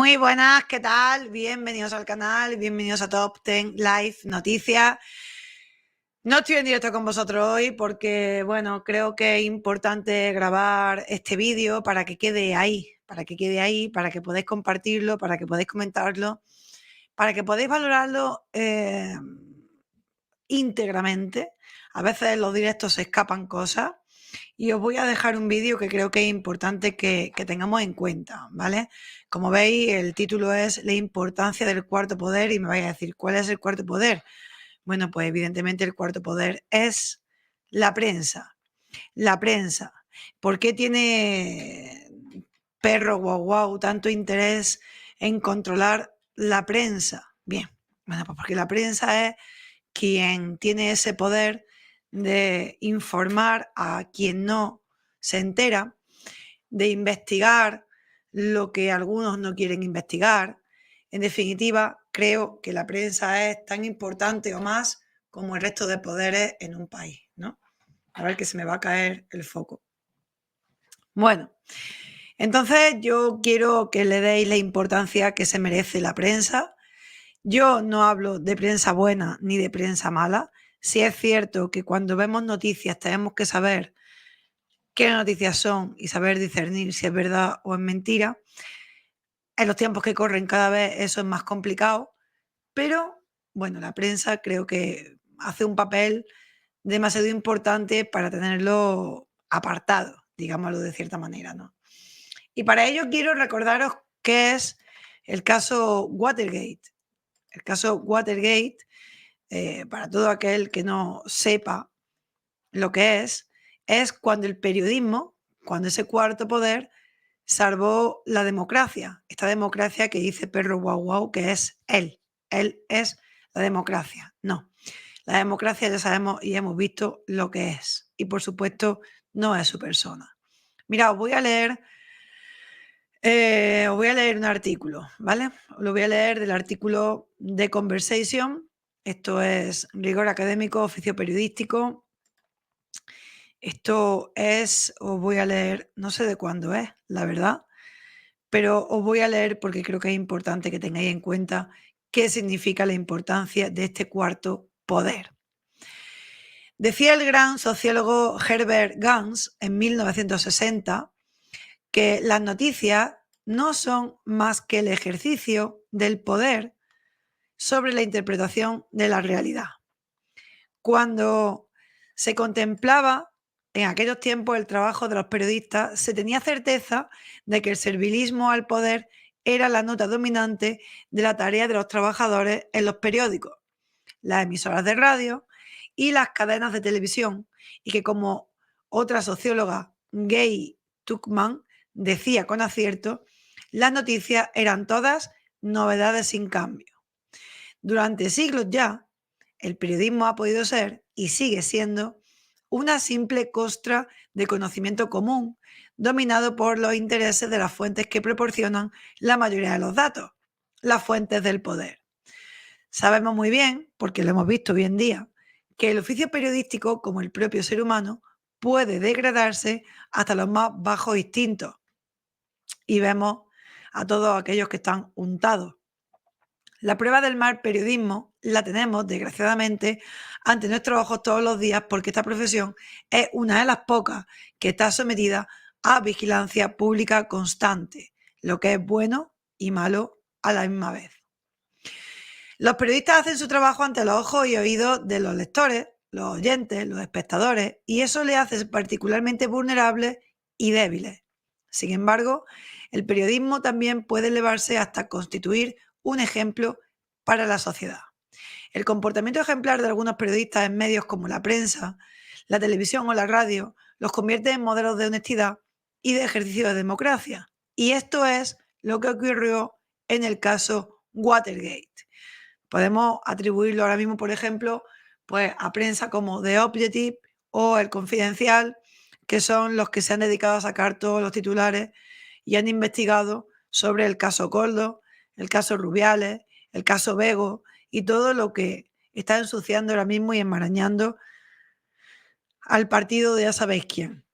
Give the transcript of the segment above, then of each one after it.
Muy buenas, ¿qué tal? Bienvenidos al canal, bienvenidos a Top 10 Live Noticias. No estoy en directo con vosotros hoy porque, bueno, creo que es importante grabar este vídeo para que quede ahí, para que podáis compartirlo, para que podáis comentarlo, para que podáis valorarlo íntegramente. A veces en los directos se escapan cosas y os voy a dejar un vídeo que creo que es importante que tengamos en cuenta, ¿vale? Como veis, el título es La importancia del cuarto poder y me vais a decir, ¿cuál es el cuarto poder? Bueno, pues evidentemente el cuarto poder es la prensa. La prensa. ¿Por qué tiene perro guau guau tanto interés en controlar la prensa? Bien, bueno, pues porque la prensa es quien tiene ese poder de informar a quien no se entera, de investigar lo que algunos no quieren investigar. En definitiva, creo que la prensa es tan importante o más como el resto de poderes en un país, ¿no? A ver que se me va a caer el foco. Bueno, entonces yo quiero que le deis la importancia que se merece la prensa. Yo no hablo de prensa buena ni de prensa mala. Sí es cierto que cuando vemos noticias tenemos que saber qué noticias son y saber discernir si es verdad o es mentira. En los tiempos que corren cada vez eso es más complicado, pero bueno, la prensa creo que hace un papel demasiado importante para tenerlo apartado, digámoslo de cierta manera, ¿no? Y para ello quiero recordaros qué es el caso Watergate. El caso Watergate, para todo aquel que no sepa lo que es cuando el periodismo, cuando ese cuarto poder salvó la democracia. Esta democracia que dice perro guau guau, que es él. Él es la democracia. No, la democracia ya sabemos y hemos visto lo que es. Y por supuesto, no es su persona. Mira, os voy a leer un artículo, ¿vale? Lo voy a leer del artículo de Conversation. Esto es rigor académico, oficio periodístico. Esto es, os voy a leer, no sé de cuándo es, la verdad, pero os voy a leer porque creo que es importante que tengáis en cuenta qué significa la importancia de este cuarto poder. Decía el gran sociólogo Herbert Gans en 1960 que las noticias no son más que el ejercicio del poder sobre la interpretación de la realidad. Cuando se contemplaba en aquellos tiempos el trabajo de los periodistas, se tenía certeza de que el servilismo al poder era la nota dominante de la tarea de los trabajadores en los periódicos, las emisoras de radio y las cadenas de televisión, y que, como otra socióloga, Gay Tuckman, decía con acierto, las noticias eran todas novedades sin cambio. Durante siglos ya, el periodismo ha podido ser, y sigue siendo, una simple costra de conocimiento común, dominado por los intereses de las fuentes que proporcionan la mayoría de los datos, las fuentes del poder. Sabemos muy bien, porque lo hemos visto hoy en día, que el oficio periodístico, como el propio ser humano, puede degradarse hasta los más bajos instintos. Y vemos a todos aquellos que están untados. La prueba del mal periodismo la tenemos, desgraciadamente, ante nuestros ojos todos los días, porque esta profesión es una de las pocas que está sometida a vigilancia pública constante, lo que es bueno y malo a la misma vez. Los periodistas hacen su trabajo ante los ojos y oídos de los lectores, los oyentes, los espectadores, y eso les hace particularmente vulnerables y débiles. Sin embargo, el periodismo también puede elevarse hasta constituir un ejemplo para la sociedad. El comportamiento ejemplar de algunos periodistas en medios como la prensa, la televisión o la radio los convierte en modelos de honestidad y de ejercicio de democracia. Y esto es lo que ocurrió en el caso Watergate. Podemos atribuirlo ahora mismo, por ejemplo, pues a prensa como The Objective o El Confidencial, que son los que se han dedicado a sacar todos los titulares y han investigado sobre el caso Coldo, el caso Rubiales, el caso Bego y todo lo que está ensuciando ahora mismo y enmarañando al partido de ya sabéis quién.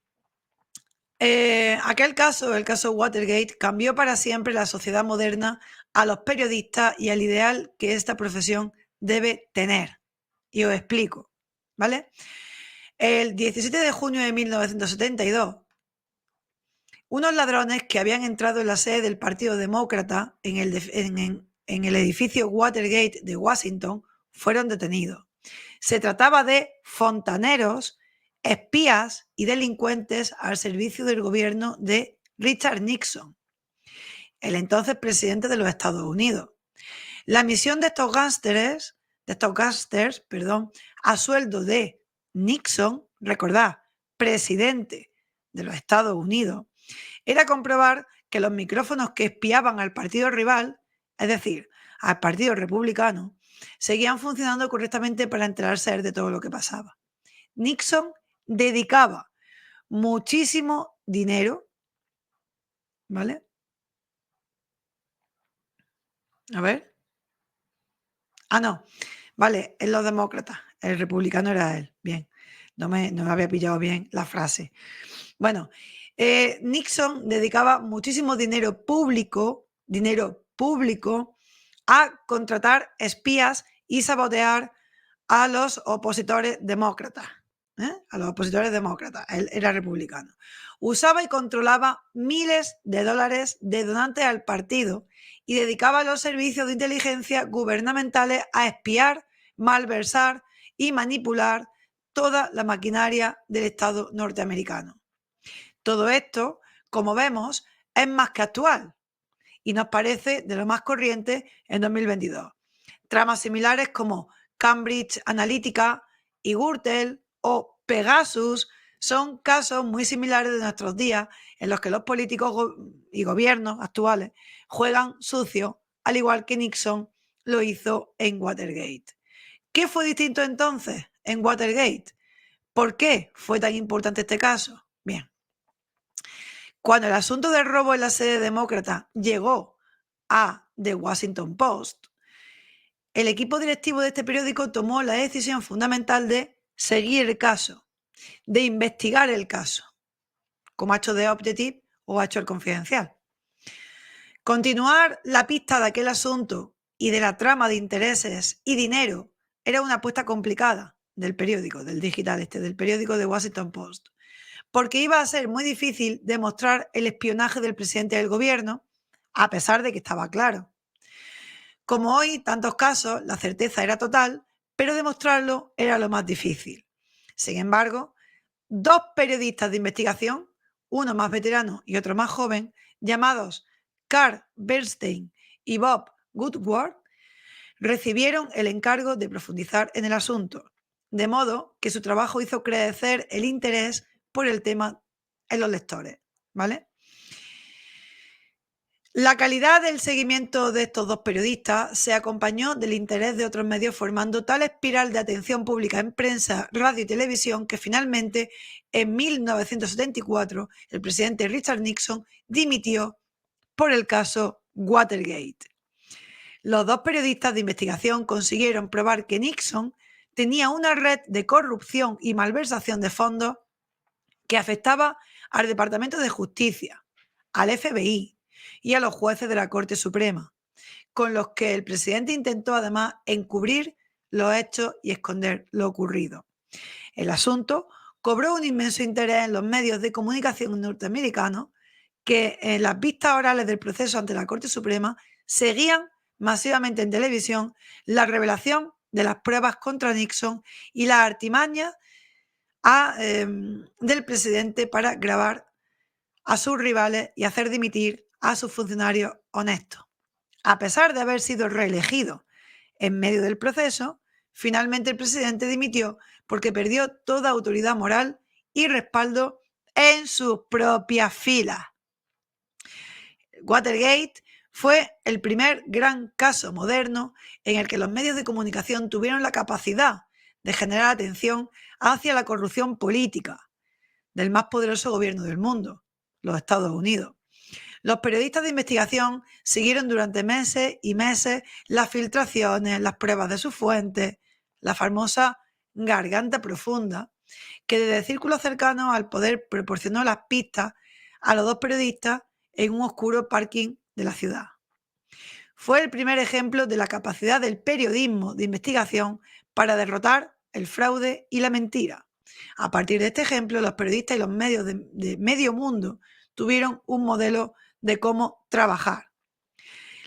Aquel caso, el caso Watergate, cambió para siempre la sociedad moderna, a los periodistas y al ideal que esta profesión debe tener. Y os explico, ¿vale? El 17 de junio de 1972, unos ladrones que habían entrado en la sede del Partido Demócrata en el edificio Watergate de Washington fueron detenidos. Se trataba de fontaneros, espías y delincuentes al servicio del gobierno de Richard Nixon, el entonces presidente de los Estados Unidos. La misión de estos gángsters, a sueldo de Nixon, recordad, presidente de los Estados Unidos, era comprobar que los micrófonos que espiaban al partido rival, es decir, al partido republicano, seguían funcionando correctamente para enterarse de todo lo que pasaba. Nixon dedicaba muchísimo dinero, ¿vale? A ver. Ah, no. Vale, es los demócratas. El republicano era él. Bien. No me había pillado bien la frase. Bueno, Nixon dedicaba muchísimo dinero público, a contratar espías y sabotear a los opositores demócratas. A los opositores demócratas. Él era republicano. Usaba y controlaba miles de dólares de donantes al partido y dedicaba los servicios de inteligencia gubernamentales a espiar, malversar y manipular toda la maquinaria del Estado norteamericano. Todo esto, como vemos, es más que actual y nos parece de lo más corriente en 2022. Tramas similares como Cambridge Analytica y Gürtel o Pegasus son casos muy similares de nuestros días en los que los políticos y gobiernos actuales juegan sucio, al igual que Nixon lo hizo en Watergate. ¿Qué fue distinto entonces en Watergate? ¿Por qué fue tan importante este caso? Bien, cuando el asunto del robo en la sede demócrata llegó a The Washington Post, el equipo directivo de este periódico tomó la decisión fundamental de seguir el caso, de investigar el caso, como ha hecho The Objective o ha hecho el Confidencial. Continuar la pista de aquel asunto y de la trama de intereses y dinero era una apuesta complicada del periódico, del digital del periódico The Washington Post, porque iba a ser muy difícil demostrar el espionaje del presidente del gobierno, a pesar de que estaba claro. Como hoy, tantos casos, la certeza era total, pero demostrarlo era lo más difícil. Sin embargo, dos periodistas de investigación, uno más veterano y otro más joven, llamados Carl Bernstein y Bob Woodward, recibieron el encargo de profundizar en el asunto, de modo que su trabajo hizo crecer el interés por el tema en los lectores, ¿vale? La calidad del seguimiento de estos dos periodistas se acompañó del interés de otros medios, formando tal espiral de atención pública en prensa, radio y televisión que finalmente, en 1974, el presidente Richard Nixon dimitió por el caso Watergate. Los dos periodistas de investigación consiguieron probar que Nixon tenía una red de corrupción y malversación de fondos que afectaba al Departamento de Justicia, al FBI y a los jueces de la Corte Suprema, con los que el presidente intentó además encubrir los hechos y esconder lo ocurrido. El asunto cobró un inmenso interés en los medios de comunicación norteamericanos que en las vistas orales del proceso ante la Corte Suprema seguían masivamente en televisión la revelación de las pruebas contra Nixon y las artimañas del presidente para grabar a sus rivales y hacer dimitir a sus funcionarios honestos. A pesar de haber sido reelegido en medio del proceso, finalmente el presidente dimitió porque perdió toda autoridad moral y respaldo en sus propias filas. Watergate fue el primer gran caso moderno en el que los medios de comunicación tuvieron la capacidad de generar atención hacia la corrupción política del más poderoso gobierno del mundo, los Estados Unidos. Los periodistas de investigación siguieron durante meses y meses las filtraciones, las pruebas de sus fuentes, la famosa garganta profunda, que desde círculos cercanos al poder proporcionó las pistas a los dos periodistas en un oscuro parking de la ciudad. Fue el primer ejemplo de la capacidad del periodismo de investigación para derrotar el fraude y la mentira. A partir de este ejemplo, los periodistas y los medios de medio mundo tuvieron un modelo de cómo trabajar.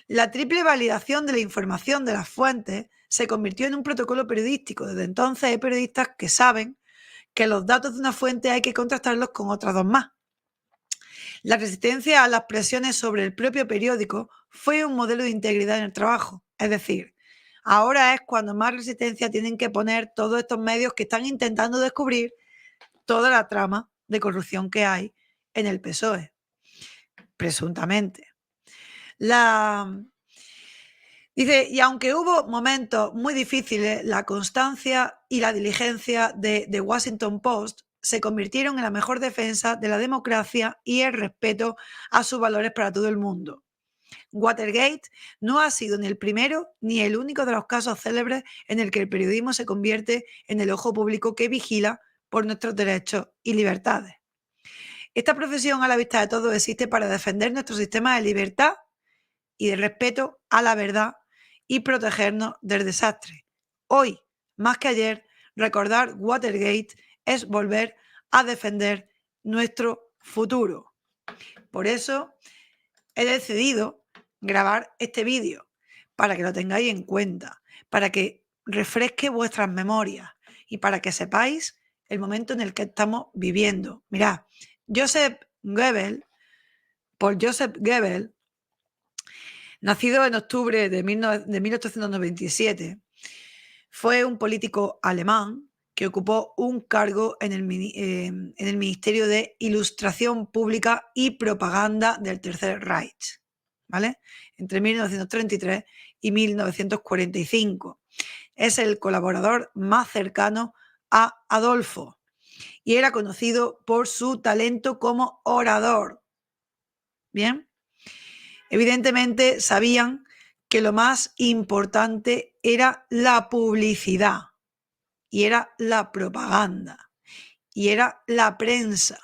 La triple validación de la información de las fuentes se convirtió en un protocolo periodístico. Desde entonces hay periodistas que saben que los datos de una fuente hay que contrastarlos con otras dos más. La resistencia a las presiones sobre el propio periódico fue un modelo de integridad en el trabajo. Es decir, ahora es cuando más resistencia tienen que poner todos estos medios que están intentando descubrir toda la trama de corrupción que hay en el PSOE, presuntamente. Dice, y aunque hubo momentos muy difíciles, la constancia y la diligencia de The Washington Post se convirtieron en la mejor defensa de la democracia y el respeto a sus valores para todo el mundo. Watergate no ha sido ni el primero ni el único de los casos célebres en el que el periodismo se convierte en el ojo público que vigila por nuestros derechos y libertades. Esta profesión a la vista de todos existe para defender nuestro sistema de libertad y de respeto a la verdad y protegernos del desastre. Hoy, más que ayer, recordar Watergate es volver a defender nuestro futuro. Por eso he decidido grabar este vídeo, para que lo tengáis en cuenta, para que refresque vuestras memorias y para que sepáis el momento en el que estamos viviendo. Mirad, Paul Joseph Goebbels, nacido en octubre de 1897, fue un político alemán que ocupó un cargo en el Ministerio de Ilustración Pública y Propaganda del Tercer Reich, ¿vale? Entre 1933 y 1945. Es el colaborador más cercano a Adolfo y era conocido por su talento como orador. ¿Bien? Evidentemente sabían que lo más importante era la publicidad y era la propaganda y era la prensa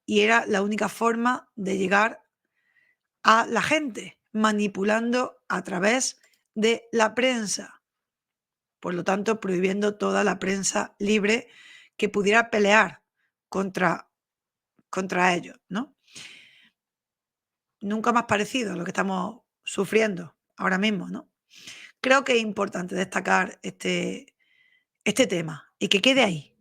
y era la única forma de llegar a la gente, manipulando a través de la prensa. Por lo tanto, prohibiendo toda la prensa libre que pudiera pelear contra ellos, ¿no? Nunca más parecido a lo que estamos sufriendo ahora mismo, ¿no? Creo que es importante destacar este tema y que quede ahí,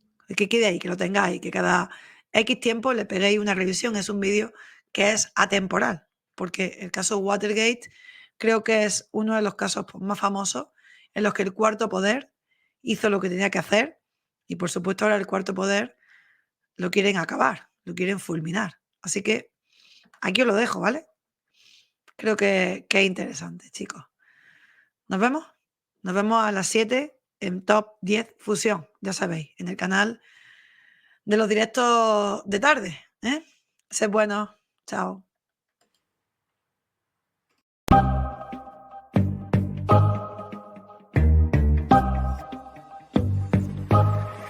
que lo tengáis, que cada X tiempo le peguéis una revisión. Es un vídeo que es atemporal, porque el caso Watergate creo que es uno de los casos más famosos en los que el cuarto poder hizo lo que tenía que hacer y por supuesto ahora el cuarto poder lo quieren acabar, lo quieren fulminar. Así que aquí os lo dejo, ¿vale? Creo que es interesante, chicos. Nos vemos. Nos vemos a las 7 en Top 10 Fusión, ya sabéis, en el canal de los directos de tarde. Sed buenos. Chao.